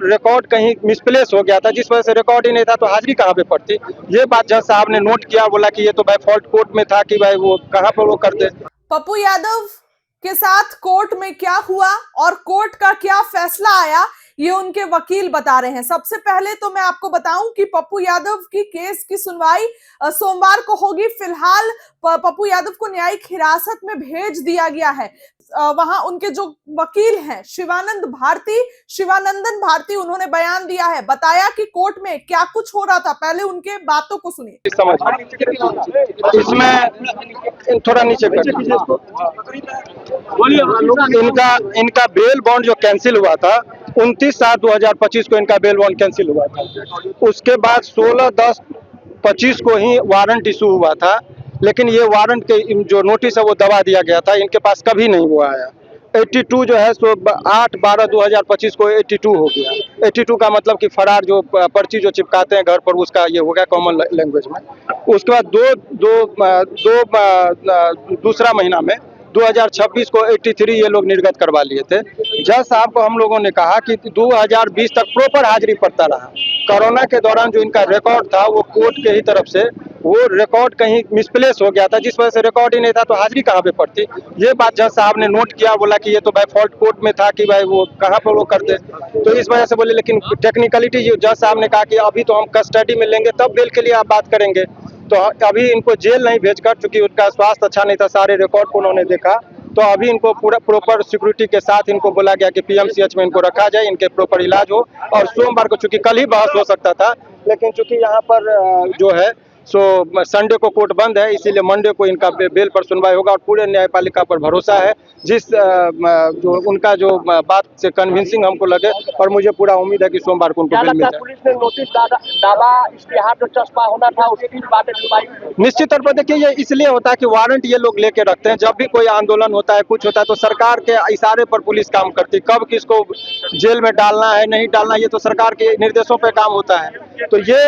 Record कहीं misplace हो गया था, जिस वजह से रिकॉर्ड ही नहीं था तो हाजिरी कहाँ पे पड़ती। ये बात जज साहब ने नोट किया, बोला कि ये तो बाय फॉल्ट कोर्ट में था कि भाई वो कहाँ पर वो करते। पप्पू यादव के साथ कोर्ट में क्या हुआ और कोर्ट का क्या फैसला आया, ये उनके वकील बता रहे हैं। सबसे पहले तो मैं आपको बताऊं कि पप्पू यादव की केस की सुनवाई सोमवार को होगी। फिलहाल पप्पू यादव को न्यायिक हिरासत में भेज दिया गया है। वहां उनके जो वकील हैं शिवानंदन भारती, उन्होंने बयान दिया है, बताया कि कोर्ट में क्या कुछ हो रहा था। पहले उनके बातों को सुनिए। इसमें थोड़ा नीचे इनका बेल बॉन्ड जो कैंसिल हुआ था 29/7/2025 को इनका बेल बॉन्ड कैंसिल हुआ था। उसके बाद 16/10/25 को ही वारंट इशू हुआ था, लेकिन ये वारंट के जो नोटिस है वो दबा दिया गया था, इनके पास कभी नहीं हुआ आया। 82 जो है सो 8/12/2025 को 82 हो गया। 82 का मतलब कि फरार जो पर्ची जो चिपकाते हैं घर पर, उसका ये हो गया कॉमन लैंग्वेज में। उसके बाद दूसरा महीना में 2026 को 83 ये लोग निर्गत करवा लिए थे। जज साहब को हम लोगों ने कहा कि 2020 तक प्रॉपर हाजिरी पड़ता रहा। कोरोना के दौरान जो इनका रिकॉर्ड था वो कोर्ट के ही तरफ से वो रिकॉर्ड कहीं मिसप्लेस हो गया था, जिस वजह से रिकॉर्ड ही नहीं था तो हाजिरी कहाँ पे पड़ती। ये बात जज साहब ने नोट किया, बोला कि ये तो बाय फॉल्ट कोर्ट में था कि भाई वो कहाँ पर वो करते, तो इस वजह से बोले। लेकिन टेक्निकलिटी जज साहब ने कहा कि अभी तो हम कस्टडी में लेंगे तब बेल के लिए आप बात करेंगे। तो अभी इनको जेल नहीं भेजकर, चूंकि उनका स्वास्थ्य अच्छा नहीं था, सारे रिकॉर्ड को उन्होंने देखा, तो अभी इनको पूरा प्रॉपर सिक्योरिटी के साथ इनको बोला गया कि पीएमसीएच में इनको रखा जाए, इनके प्रॉपर इलाज हो। और सोमवार को, चूंकि कल ही बहस हो सकता था, लेकिन चूंकि यहाँ पर जो है सो संडे को कोर्ट बंद है, इसीलिए मंडे को इनका बेल पर सुनवाई होगा। और पूरे न्यायपालिका पर भरोसा है, जिस जो उनका जो बात से कन्विंसिंग हमको लगे, और मुझे पूरा उम्मीद है कि सोमवार को उनको बेल मिल जाए। पुलिस ने नोटिस दावा इश्तिहार जो चस्पा होना था उसकी बातें सुनवाई। निश्चित तौर पर देखिए, ये इसलिए होता है कि वारंट ये लोग लेके रखते हैं। जब भी कोई आंदोलन होता है, कुछ होता है, तो सरकार के इशारे पर पुलिस काम करती है। कब किसको जेल में डालना है, नहीं डालना, ये तो सरकार के निर्देशों पे काम होता है। तो ये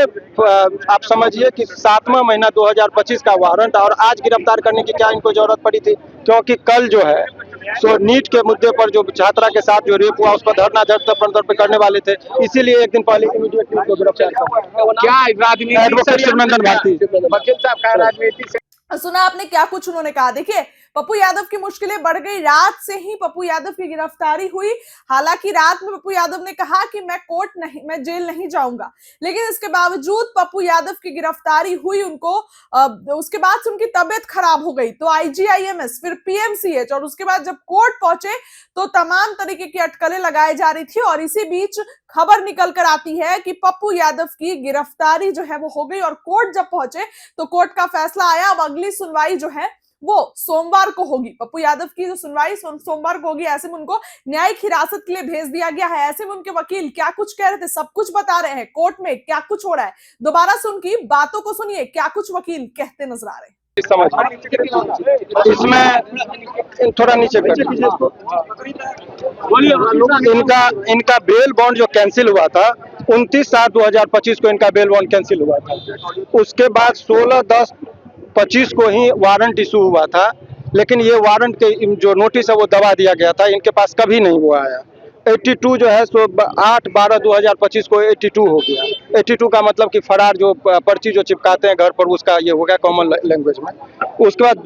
आप समझिए कि 7वां महीना 2025 का वारंट, और आज गिरफ्तार करने की क्या इनको जरूरत पड़ी थी, क्योंकि कल जो है सो नीट के मुद्दे पर जो छात्रा के साथ जो रेप हुआ उस पर धरना प्रदर्शन करने वाले थे, इसीलिए एक दिन पहले इमीडिएटली उनको गिरफ्तार किया। क्या राजनीति एडवोकेट शिवानंदन भारती वकील साहब का राजनीति से सुना आपने क्या कुछ उन्होंने कहा। देखिए, पप्पू यादव की मुश्किलें बढ़ गई। रात से ही पप्पू यादव की गिरफ्तारी हुई। हालांकि रात में पप्पू यादव ने कहा कि मैं जेल नहीं जाऊंगा, लेकिन इसके बावजूद पप्पू यादव की गिरफ्तारी हुई। उनको उसके बाद से उनकी तबीयत खराब हो गई, तो आईजीआईएमएस, फिर पीएमसीएच, और उसके बाद जब कोर्ट पहुंचे तो तमाम तरीके की अटकलें लगाई जा रही थी। और इसी बीच खबर निकल कर आती है कि पप्पू यादव की गिरफ्तारी जो है वो हो गई। और कोर्ट जब पहुंचे तो कोर्ट का फैसला आया। अब अगली सुनवाई जो है वो सोमवार को होगी। पप्पू यादव की जो सुनवाई सोमवार को होगी। ऐसे में उनको न्यायिक हिरासत के लिए भेज दिया गया है। ऐसे में उनके वकील क्या कुछ कह रहे थे, सब कुछ बता रहे हैं। कोर्ट में क्या कुछ हो रहा है, दोबारा से उनकी बातों को सुनिए, क्या कुछ वकील कहते नजर आ रहे हैं। इसमें थोड़ा नीचे इनका बेल बॉन्ड जो कैंसिल हुआ था 29/7/2025 को इनका बेल बॉन्ड कैंसिल हुआ था। उसके बाद 16/10/25 को ही वारंट इशू हुआ था, लेकिन ये वारंट के जो नोटिस है वो दबा दिया गया था, इनके पास कभी नहीं हुआ आया। 82 जो है सो 8/12/2025 को 82 हो गया। 82 का मतलब कि फरार जो पर्ची जो चिपकाते हैं घर पर, उसका ये हो गया कॉमन लैंग्वेज में। उसके बाद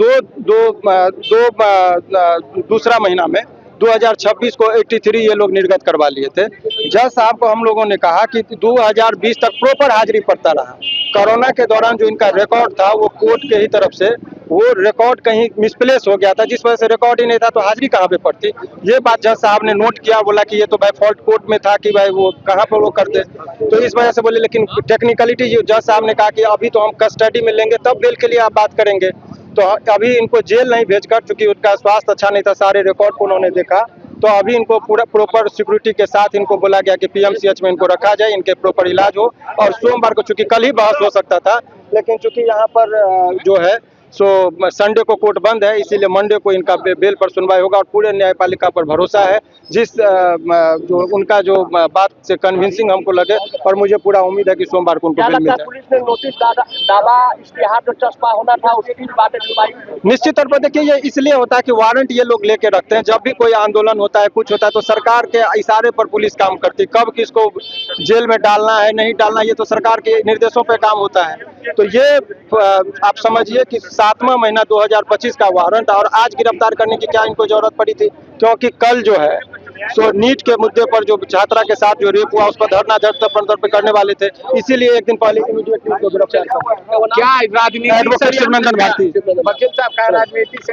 दूसरा महीना में 2026 को 83 ये लोग निर्गत करवा लिए थे। जज साहब को हम लोगों ने कहा कि 2020 तक प्रॉपर हाजिरी पड़ता रहा। कोरोना के दौरान जो इनका रिकॉर्ड था वो कोर्ट के ही तरफ से वो रिकॉर्ड कहीं मिसप्लेस हो गया था, जिस वजह से रिकॉर्ड ही नहीं था तो हाजिरी कहाँ पे पड़ती। ये बात जज साहब ने नोट किया, बोला कि ये तो बाय फॉल्ट कोर्ट में था कि भाई वो कहाँ पर वो करते, तो इस वजह से बोले। लेकिन टेक्निकलिटी जज साहब ने कहा कि अभी तो हम कस्टडी में लेंगे तब बेल के लिए आप बात करेंगे। तो अभी इनको जेल नहीं भेजकर, चूंकि उनका स्वास्थ्य अच्छा नहीं था, सारे रिकॉर्ड को उन्होंने देखा, तो अभी इनको पूरा प्रॉपर सिक्योरिटी के साथ इनको बोला गया कि पीएमसीएच में इनको रखा जाए, इनके प्रॉपर इलाज हो। और सोमवार को, चूंकि कल ही बहस हो सकता था, लेकिन चूंकि यहाँ पर जो है सो संडे को कोर्ट बंद है, इसीलिए मंडे को इनका बेल पर सुनवाई होगा और पूरे न्यायपालिका पर भरोसा है। जिस जो उनका जो बात से कन्विंसिंग हमको लगे और मुझे पूरा उम्मीद है कि सोमवार को उनको क्या बेल मिल लगता है जाए। पुलिस ने नोटिस दावा इश्तिहार जो चस्पा होना था उसकी बात है सुनवाई हुई? निश्चित तौर पर देखिए, ये इसलिए होता है कि वारंट ये लोग लेके रखते हैं। जब भी कोई आंदोलन होता है, कुछ होता है, तो सरकार के इशारे पर पुलिस काम करती है। कब किसको जेल में डालना है, नहीं डालना, ये तो सरकार के निर्देशों पे काम होता है। तो ये आप समझिए कि 7वां महीना 2025 का वारंट, और आज गिरफ्तार करने की क्या इनको जरूरत पड़ी थी? क्योंकि कल जो है सो नीट के मुद्दे पर जो छात्रा के साथ जो रेप हुआ उस पर धरना प्रदर्शन करने वाले थे, इसीलिए एक दिन पहले इमीडिएटली उनको गिरफ्तार किया। क्या राजनीति एडवोकेट शिवनंदन भारती। वकील साहब का राजनीति से